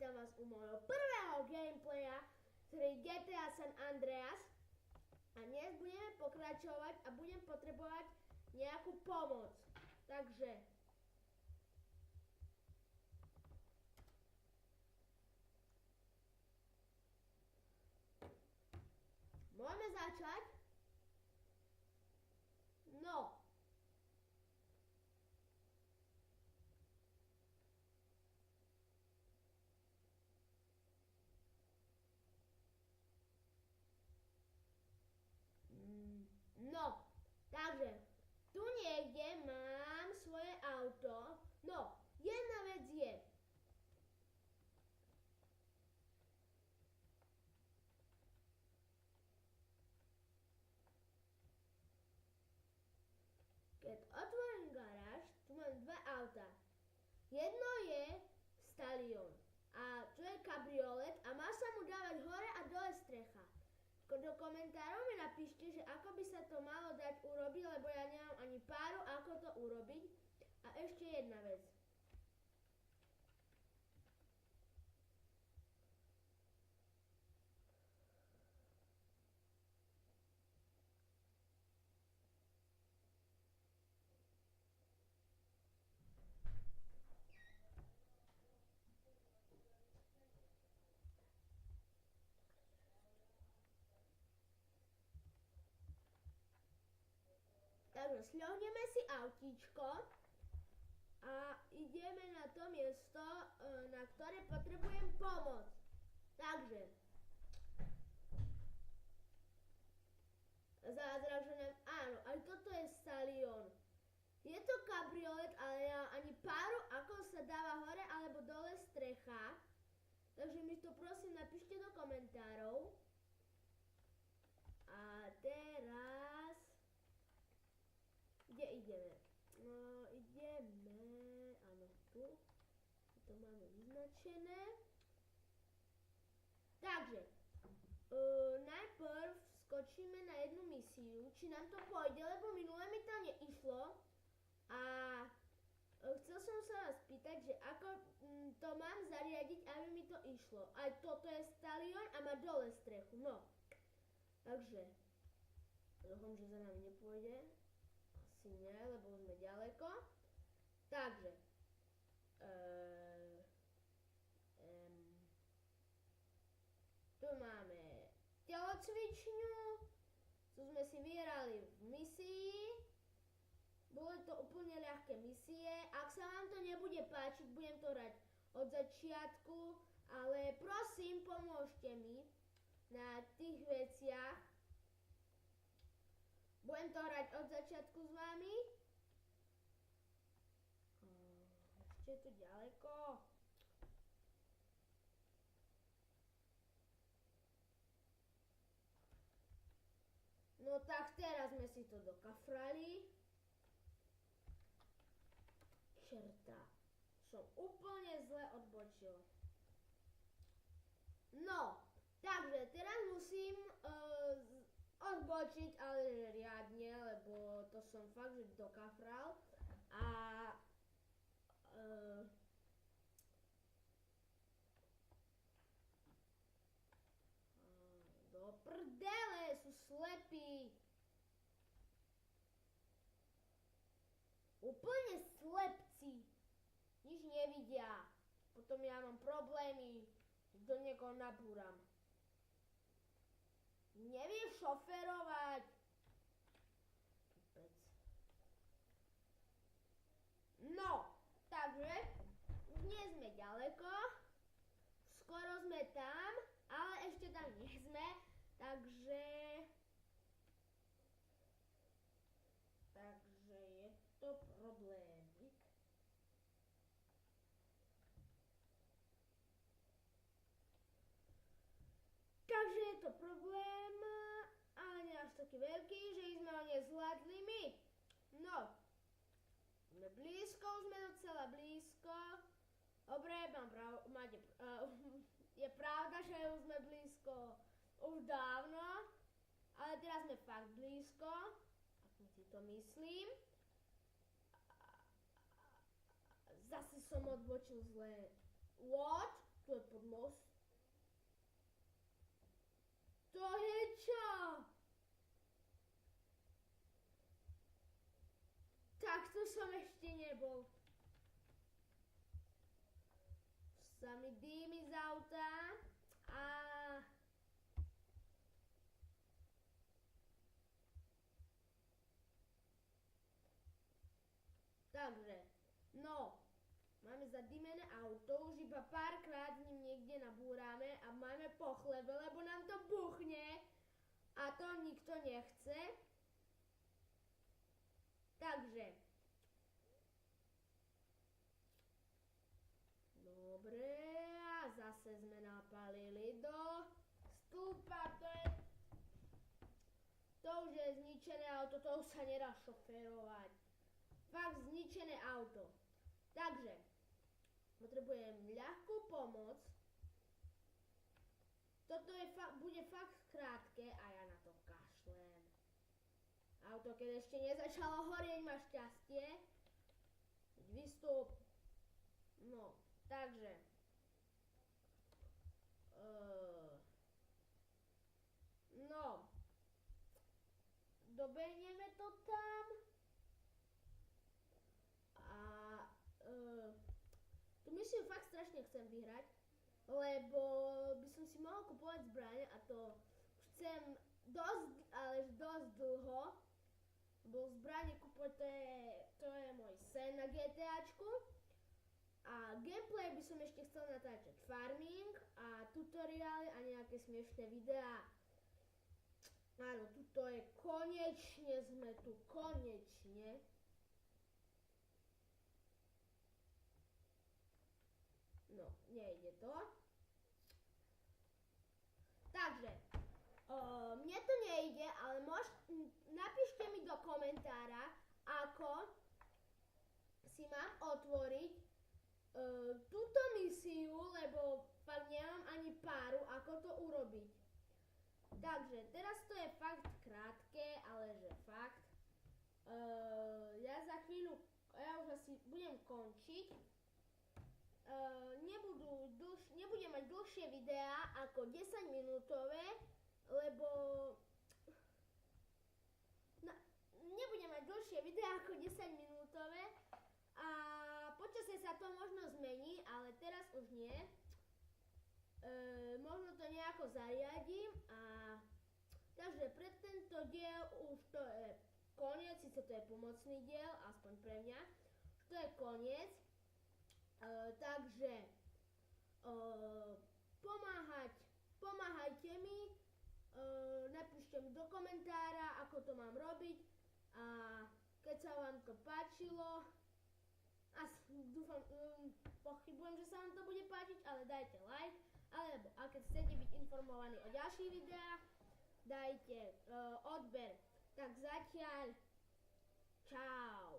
vítam vás u môjho prvého gameplaya z hry GTA San Andreas a dnes budeme pokračovať a budem potrebovať nejakú pomoc. Takže môžeme začať? No. No, takže tu niekde mám svoje auto. No, jedna vec je. Keď otvorím garáž, tu mám dva auta. Jedno je Stallion a to je kabriolet a má sa mu dávať hore a dole strecha. Do komentárov mi napíšte, že ako by sa to malo dať urobiť, lebo ja nemám ani páru, ako to urobiť. A ešte jedna vec. Takže sľahneme si autíčko a ideme na to miesto, na ktoré potrebujem pomoc. Takže zázrak, že nám, áno, aj toto je Stallion. Je to kabriolet, ale ja ani páru, ako sa dáva hore alebo dole strecha. Takže mi to prosím napíšte do komentárov. A teraz kde ideme? No, ideme, áno, tu. To máme vyznačené. Takže, najprv skočíme na jednu misiu, či nám to pôjde, lebo minule mi to neišlo. A chcel som sa vás spýtať, že ako to mám zariadiť, aby mi to išlo. Aj toto je Stallion a má dole strechu, no. Takže, dúfam, že za nami nepôjde. Asi nie, lebo sme ďaleko. Takže, tu máme telocvičňu, tu sme si vyhrali v misii. Boli to úplne ľahké misie. Ak sa vám to nebude páčiť, budem to hrať od začiatku, ale prosím, pomôžte mi na tých veciach. Budem to hrať od začiatku s vami. Ešte je tu ďaleko. No tak teraz sme si to dokafrali. Čerta. Som úplne zle odbočil. No, takže teraz musím odbočiť, ale riadne, lebo to som fakt, že dokafral. A do prdele, sú slepí. Úplne slepci. Nič nevidia. Potom ja mám problémy, do niekoho nabúram. Neviem šoferovať. No, takže už nie sme ďaleko. Skoro sme tam, ale ešte tam nie sme. Takže je to problémik. Takže je to problém, ale nie až taký veľký, že sme ho nezvládli my. No, sme blízko, už sme docela blízko. Dobre, je pravda, že už sme blízko už dávno, ale teraz sme fakt blízko, ako si to myslím. Zase som odbočil zle. What? To je pod most. To je čo? Takto som ešte nebol. Sa mi dými z auta a... Takže, no, máme zadýmené auto, už iba párkrát s ním niekde nabúrame a máme pochlebe, lebo nám to buchne a to nikto nechce. Takže, dobre, a zase sme napálili do stĺpa, to už je zničené auto, to už sa nedá šoférovať. Fakt zničené auto. Takže, potrebujem ľahkú pomoc. Toto bude fakt krátke a ja na to kašlem. Auto, keď ešte nezačalo horieť, má šťastie. Vystup. No, takže. No. Dobehnieme to tam. Tu myslím fakt strašne chcem vyhrať, lebo by som si mohol kupovať zbraň a to chcem dosť, ale dosť dlho, lebo zbrane kupovať to je môj sen na GTAčku. A gameplay by som ešte chcel natáčať farming a tutoriály a nejaké smiešné videá. Áno, tuto je, konečne sme tu, konečne. No, nejde to. Takže, mne to nejde, ale napíšte mi do komentára, ako si mám otvoriť túto misiu, lebo fakt nemám ani páru, ako to urobiť. Takže, teraz to je fakt krátke, ale že fakt. Ja za chvíľu, ja už asi budem končiť. Nebudem mať dlhšie videá ako 10 minútové, lebo nebudem mať dlhšie videá ako 10 minútové a počasie sa to možno zmení, ale teraz už nie. Možno to nejako zariadím a takže pre tento diel už to je koniec, síce to je pomocný diel, aspoň pre mňa, to je koniec. Takže pomáhajte mi, napíšte mi do komentára, ako to mám robiť a keď sa vám to páčilo, dúfam, pochybujem, že sa vám to bude páčiť, ale dajte like, alebo a keď chcete byť informovaní o ďalších videách, dajte odber. Tak zatiaľ, čau.